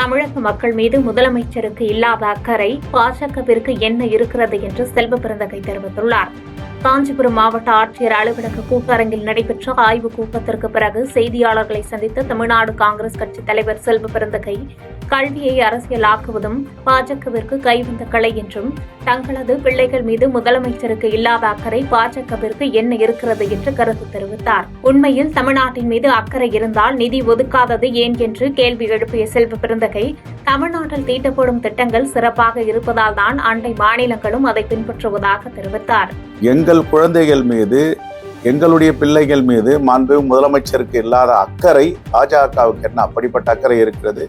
தமிழக மக்கள் மீது முதலமைச்சருக்கு இல்லாத அக்கறை பாஜகவிற்கு என்ன இருக்கிறது என்று செல்வ பெருந்தகை தெரிவித்துள்ளார். காஞ்சிபுரம் மாவட்ட ஆட்சியர் அலுவலக கூட்டரங்கில் நடைபெற்ற ஆய்வுக் கூட்டத்திற்கு பிறகு செய்தியாளர்களை சந்தித்த தமிழ்நாடு காங்கிரஸ் கட்சி தலைவர் செல்வ பெருந்தகை, கல்வியை அரசியலாக்குவதும் பாஜகவிற்கு கைவந்த கலை என்றும், தங்களது பிள்ளைகள் மீது முதலமைச்சருக்கு இல்லாத அக்கறை பாஜகவிற்கு என்ன இருக்கிறது என்று கருத்து தெரிவித்தார். உண்மையில் தமிழ்நாட்டின் மீது அக்கறை இருந்தால் நிதி ஒதுக்காதது ஏன் என்று கேள்வி எழுப்பிய செல்வ பெருந்தகை, தமிழ்நாட்டில் தீட்டப்படும் திட்டங்கள் சிறப்பாக இருப்பதால் தான் அண்டை மாநிலங்களும் அதை பின்பற்றுவதாக தெரிவித்தார். எங்கள் குழந்தைகள் மீது, எங்களுடைய பிள்ளைகள் மீது மாண்பு முதலமைச்சருக்கு இல்லாத அக்கறை பாஜகவுக்கு என்ன அப்படிப்பட்ட அக்கறை இருக்கிறது?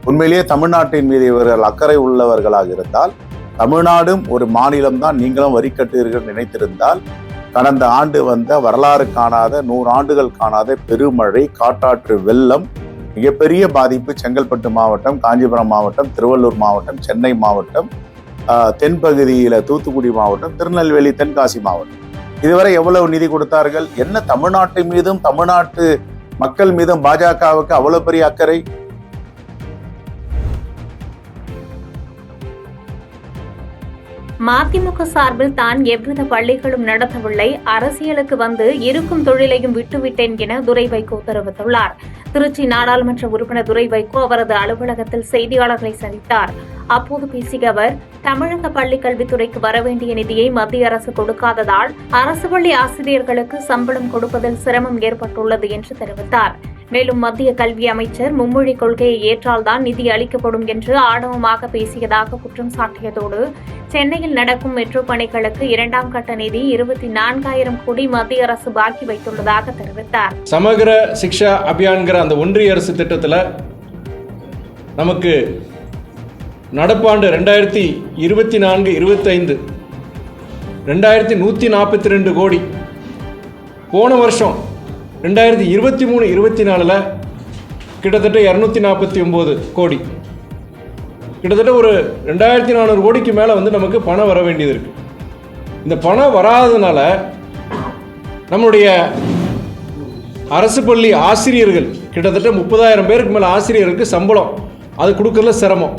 உண்மையிலேயே தமிழ்நாட்டின் மீது இவர்கள் அக்கறை உள்ளவர்களாக இருந்தால், தமிழ்நாடும் ஒரு மாநிலம் தான் நீங்களும் வரி கட்டுவீர்கள் நினைத்திருந்தால், கடந்த ஆண்டு வந்த வரலாறு காணாத 100 ஆண்டுகள் காணாத பெருமழை, காட்டாற்று வெள்ளம், மிகப்பெரிய பாதிப்பு செங்கல்பட்டு மாவட்டம், காஞ்சிபுரம் மாவட்டம், திருவள்ளூர் மாவட்டம், சென்னை மாவட்டம், தென்பகுதியில் தூத்துக்குடி மாவட்டம், திருநெல்வேலி, தென்காசி மாவட்டம், இதுவரை எவ்வளவு நிதி கொடுத்தார்கள்? என்ன தமிழ்நாட்டு மீதும் தமிழ்நாட்டு மக்கள் மீதும் பாஜகவுக்கு அவ்வளவு பெரிய அக்கறை? மதிமுக சார்பில் தான் எவ்வித பள்ளிகளும் நடத்தவில்லை, அரசியலுக்கு வந்து இருக்கும் தொழிலையும் விட்டுவிட்டேன் என துரை வைகோ தெரிவித்துள்ளார். திருச்சி நாடாளுமன்ற உறுப்பினர் துரை வைகோ அவரது அலுவலகத்தில் செய்தியாளர்களை சந்தித்தார். அப்போது பேசிய அவர், தமிழக பள்ளிக் கல்வித்துறைக்கு வரவேண்டிய நிதியை மத்திய அரசு கொடுக்காததால் அரசு பள்ளி ஆசிரியர்களுக்கு சம்பளம் கொடுப்பதில் சிரமம் ஏற்பட்டுள்ளது என்று தெரிவித்தார். மேலும் மத்திய கல்வி அமைச்சர் மும்மொழி கொள்கையை ஏற்றால்தான் நிதி அளிக்கப்படும் என்று ஆணவமாக பேசியதாக குற்றம் சாட்டியதோடு, சென்னையில் நடக்கும் மெட்ரோ பணிகளுக்கு 2ஆம் கட்ட நிதி 24,000 கோடி மத்திய அரசு பாக்கி வைத்துள்ளதாக தெரிவித்தார். சமகர சிக்ஷா அபியான்கிற அந்த ஒன்றிய அரசு திட்டத்தில் நமக்கு நடப்பாண்டு 2024-25 2142 கோடி, போன வருஷம் 2023-24 கிட்டத்தட்ட 249 கோடி, கிட்டத்தட்ட ஒரு 2400 கோடிக்கு மேலே நமக்கு பணம் வர வேண்டியது இருக்கு. இந்த பணம் வராததுனால நம்மளுடைய அரசு பள்ளி ஆசிரியர்கள் கிட்டத்தட்ட 30,000 பேருக்கு மேலே ஆசிரியருக்கு சம்பளம் அது கொடுக்கறதுல சிரமம்.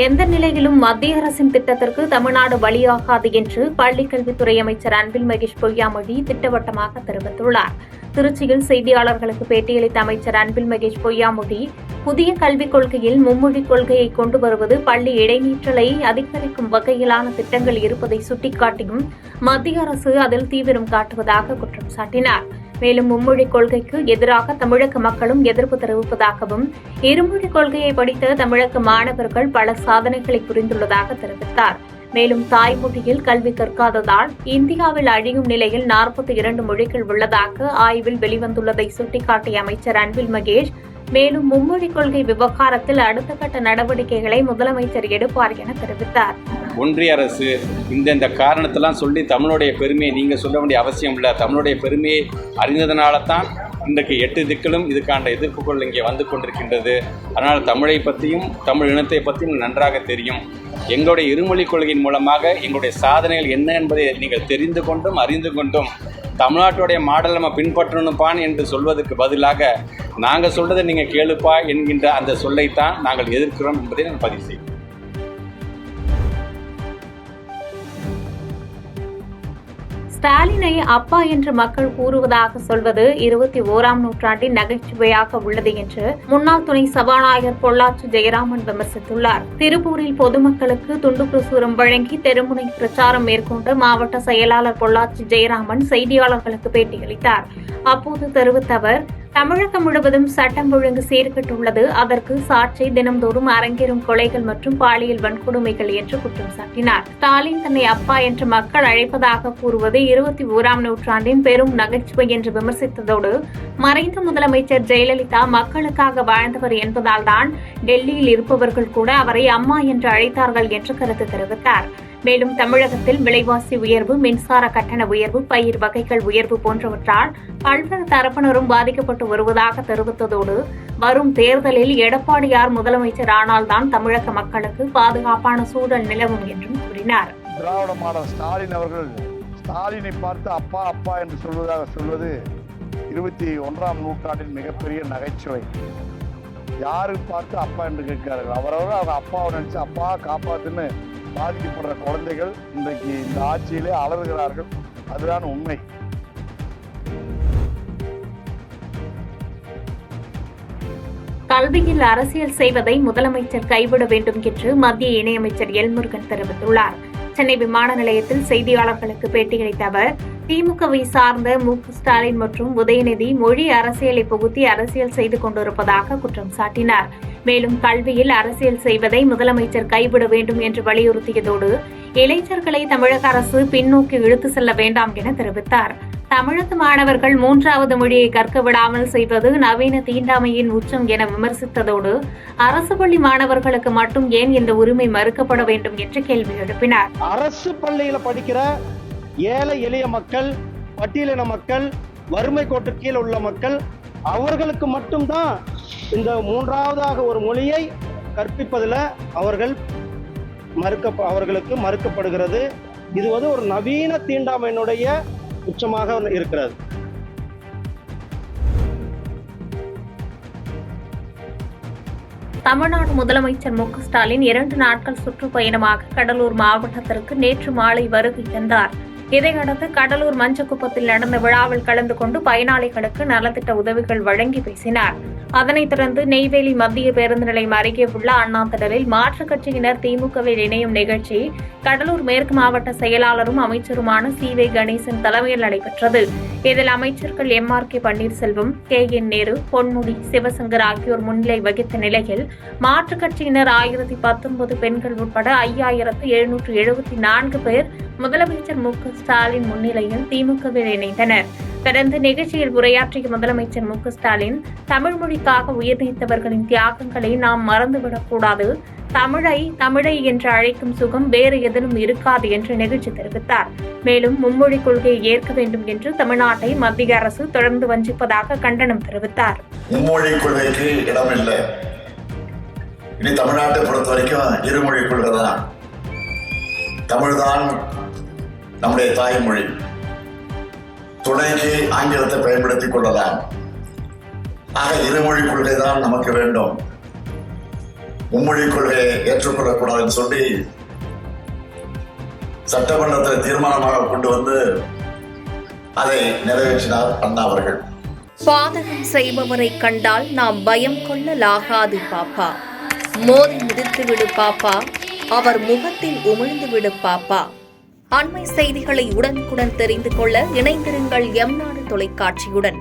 எந்த நிலையிலும் மத்திய அரசின் திட்டத்திற்கு தமிழ்நாடு பலியாகாது என்று பள்ளிக்கல்வித்துறை அமைச்சர் அன்பில் மகேஷ் பொய்யாமொழி திட்டவட்டமாக தெரிவித்துள்ளார். திருச்சியில் செய்தியாளர்களுக்கு பேட்டியளித்த அமைச்சர் அன்பில் மகேஷ் பொய்யாமொழி, புதிய கல்விக் கொள்கையில் மும்மொழிக் கொள்கையை கொண்டு வருவது பள்ளி இடைநிற்றலை அதிகரிக்கும் வகையிலான திட்டங்கள் இருப்பதை சுட்டிக்காட்டியும் மத்திய அரசு அதில் தீவிரம் காட்டுவதாக குற்றம் சாட்டினார். மேலும் மும்மொழிக் கொள்கைக்கு எதிராக தமிழக மக்களும் எதிர்ப்பு தெரிவிப்பதாகவும், இருமொழிக் கொள்கையை படித்த தமிழக மாணவர்கள் பல சாதனைகளை புரிந்துள்ளதாக தெரிவித்தார். மேலும் தாய்மொழியில் கல்வி கற்காததால் இந்தியாவில் அழியும் நிலையில் 42 மொழிகள் உள்ளதாக ஆய்வில் வெளிவந்துள்ளதை சுட்டிக்காட்டிய அமைச்சர் அன்பில் மகேஷ், மேலும் மும்மொழிக் கொள்கை விவகாரத்தில் அடுத்த கட்ட நடவடிக்கைகளை முதலமைச்சர் எடுப்பார் என தெரிவித்தார். ஒன்றிய அரசு இந்த காரணத்தெல்லாம் சொல்லி தமிழுடைய பெருமையை நீங்கள் சொல்ல வேண்டிய அவசியம் இல்லை. தமிழுடைய பெருமையை அறிந்ததுனால தான் இன்றைக்கு 8 திக்கிலும் இதுக்கான எதிர்ப்புகள் இங்கே வந்து கொண்டிருக்கின்றது. அதனால் தமிழை பற்றியும் தமிழ் இனத்தை பற்றியும் நன்றாக தெரியும். எங்களுடைய இருமொழிக் கொள்கையின் மூலமாக எங்களுடைய சாதனைகள் என்ன என்பதை நீங்கள் தெரிந்து கொண்டும் அறிந்து கொண்டும் தமிழ்நாட்டுடைய மாடல் நம்ம பின்பற்றணும்பான் என்று சொல்வதற்கு பதிலாக நாங்கள் சொல்றதை நீங்கள் கேளுப்பா என்கின்ற அந்த சொல்லைத்தான் நாங்கள் எதிர்க்கிறோம் என்பதை நான் பதிவு செய்கிறேன். ஸ்டாலினை அப்பா என்று மக்கள் கூறுவதாக சொல்வது 21ஆம் நூற்றாண்டின் நகைச்சுவையாக உள்ளது என்று முன்னாள் துணை சபாநாயகர் பொள்ளாச்சி ஜெயராமன் விமர்சித்துள்ளார். திருப்பூரில் பொதுமக்களுக்கு துண்டு பிரசுரம் வழங்கி தெருமுனை பிரச்சாரம் மேற்கொண்ட மாவட்ட செயலாளர் பொள்ளாச்சி ஜெயராமன் செய்தியாளர்களுக்கு பேட்டியளித்தார். அப்போது தெரிவித்த அவர், தமிழகம் முழுவதும் சட்டம் ஒழுங்கு சீர்கெட்டுள்ளது, அதற்கு சாட்சி தினம்தோறும் அரங்கேறும் கொலைகள் மற்றும் பாலியல் வன்கொடுமைகள் என்று குற்றம் சாட்டினார். ஸ்டாலின் தன்னை அப்பா என்று மக்கள் அழைப்பதாக கூறுவது 21ஆம் நூற்றாண்டின் பெரும் நகைச்சுவை என்று விமர்சித்ததோடு, மறைந்த முதலமைச்சர் ஜெயலலிதா மக்களுக்காக வாழ்ந்தவர் என்பதால் தான் டெல்லியில் இருப்பவர்கள் கூட அவரை அம்மா என்று அழைத்தார்கள் என்று கருத்து தெரிவித்தார். மேலும் தமிழகத்தில் விலைவாசி உயர்வு, மின்சார கட்டண உயர்வு, பயிர் வகைகள் உயர்வு போன்றவற்றால் பல்வேறு தரப்பினரும் பாதிக்கப்பட்டு வருவதாக தெரிவித்ததோடு, வரும் தேர்தலில் எடப்பாடியார் முதலமைச்சர் ஆனால்தான் தமிழக மக்களுக்கு பாதுகாப்பான சூழல் நிலவும் என்றும் கூறினார். திராவிட மாடல் ஸ்டாலின் அவர்கள் ஸ்டாலினை பார்த்து அப்பா அப்பா என்று சொல்வது 21ஆம் நூற்றாண்டின் மிகப்பெரிய நகைச்சுவை. யாரு பார்த்து அப்பா என்று கேட்கிறார்கள். அவரவர் அவங்க அப்பாவை நினைச்சு அப்பா காப்பாத்துன்னு பாதிக்கப்படுற குழந்தைகள் இன்றைக்கு இந்த ஆட்சியிலே அலறுகிறார்கள். அதுதான் உண்மை. கல்வியில் அரசியல் செய்வதை முதலமைச்சர் கைவிட வேண்டும் என்று மத்திய இணையமைச்சர் எல் முருகன் தெரிவித்துள்ளார். சென்னை விமான நிலையத்தில் செய்தியாளர்களுக்கு பேட்டியளித்த அவர், திமுகவை சார்ந்த மு.க.ஸ்டாலின் மற்றும் உதயநிதி மொழி அரசியலை புகுத்தி அரசியல் செய்து கொண்டிருப்பதாக குற்றம் சாட்டினார். மேலும் கல்வியில் அரசியல் செய்வதை முதலமைச்சர் கைவிட வேண்டும் என்று வலியுறுத்தியதோடு இளைஞர்களை தமிழக அரசு பின்னோக்கி இழுத்து செல்ல வேண்டாம் என தெரிவித்தார். தமிழக மாணவர்கள் 3வது மொழியை கற்க விடாமல் செய்வது நவீன தீண்டாமையின் உச்சம் என விமர்சித்ததோடு அரசு பள்ளி மாணவர்களுக்கு மட்டும் ஏன் இந்த உரிமை மறுக்கப்பட வேண்டும் என்று கேள்வி எழுப்பினார். அரசு பள்ளியில படிக்கிற ஏழை எளிய மக்கள், பட்டியலின மக்கள், வறுமை கோட்டு கீழ் உள்ள மக்கள், அவர்களுக்கு மட்டும்தான் இந்த 3வதாக ஒரு மொழியை கற்பிப்பதில் அவர்களுக்கு மறுக்கப்படுகிறது. இது ஒரு நவீன தீண்டாமையினுடைய உச்சமாக இருக்கிறது. தமிழ்நாடு முதலமைச்சர் மு.க.ஸ்டாலின் 2 நாட்கள் சுற்றுப்பயணமாக கடலூர் மாவட்டத்திற்கு நேற்று மாலை வருகை தந்தார். இதையடுத்து கடலூர் மஞ்சக்குப்பத்தில் நடந்த விழாவில் கலந்து கொண்டு பயனாளிகளுக்கு நலத்திட்ட உதவிகள் வழங்கி பேசினார். அதனைத் தொடர்ந்து நெய்வேலி மத்திய பேருந்து நிலையம் அருகே உள்ள அண்ணா திடலில் மாற்றுக் கட்சியினர் திமுகவில் இணையும் நிகழ்ச்சி கடலூர் மேற்கு மாவட்ட செயலாளரும் அமைச்சருமான சி.வே. கணேசன் தலைமையில் நடைபெற்றது. இதில் அமைச்சர்கள் எம்.ஆர்.கே. பன்னீர்செல்வம், கே.என். நேரு, பொன்முடி, சிவசங்கர் ஆகியோர் முன்னிலை வகித்த நிலையில் மாற்றுக் கட்சியினர் 1019 பெண்கள் உட்பட 5774 பேர் முதலமைச்சர் மு.க.ஸ்டாலின் முன்னிலையில் திமுகவில் இணைந்தனர். தொடர்ந்து நிகழ்ச்சியில் உரையாற்றிய முதலமைச்சர் மு.க.ஸ்டாலின், தமிழ் மொழிக்காக உயிர்நீத்தவர்களின் தியாகங்களை நாம் மறந்துவிடக்கூடாது. தமிழை என்று அழைக்கும் சுகம் வேறு எதிலும் இருக்காது என்று நிகழ்ச்சி தெரிவித்தார். மேலும் மும்மொழிக் கொள்கையை ஏற்க வேண்டும் என்று தமிழ்நாட்டை மத்திய அரசு தொடர்ந்து வஞ்சிப்பதாக கண்டனம் தெரிவித்தார். மும்மொழிக் கொள்கைக்கு இடமில்லை. இனி தமிழ்நாட்டை பொறுத்த வரைக்கும் இருமொழிக் கொள்கை தான். தமிழ்தான் நம்முடைய தாய்மொழி. துணைக்கு ஆங்கிலத்தை பயன்படுத்திக் கொள்ளலாம். ஆக இருமொழிக் கொள்கை தான் நமக்கு வேண்டும். மும்மொழிக் கொள்கையை ஏற்றுக்கொள்ளக்கூடாதுன்னு சொல்லி சட்டமன்றத்தில் தீர்மானமாக கொண்டு வந்து அதை நிறைவேற்றினார் அண்ணா அவர்கள். பாதகம் செய்பவரை கண்டால் நாம் பயம் கொள்ளலாகாது பாப்பா. மோதி மிதித்து விடு பாப்பா, அவர் முகத்தில் உமிழ்ந்து விடு பாப்பா. அண்மை செய்திகளை உடனுக்குடன் தெரிந்து கொள்ள இணைந்திருங்கள் எம் நாடு தொலைக்காட்சியுடன்.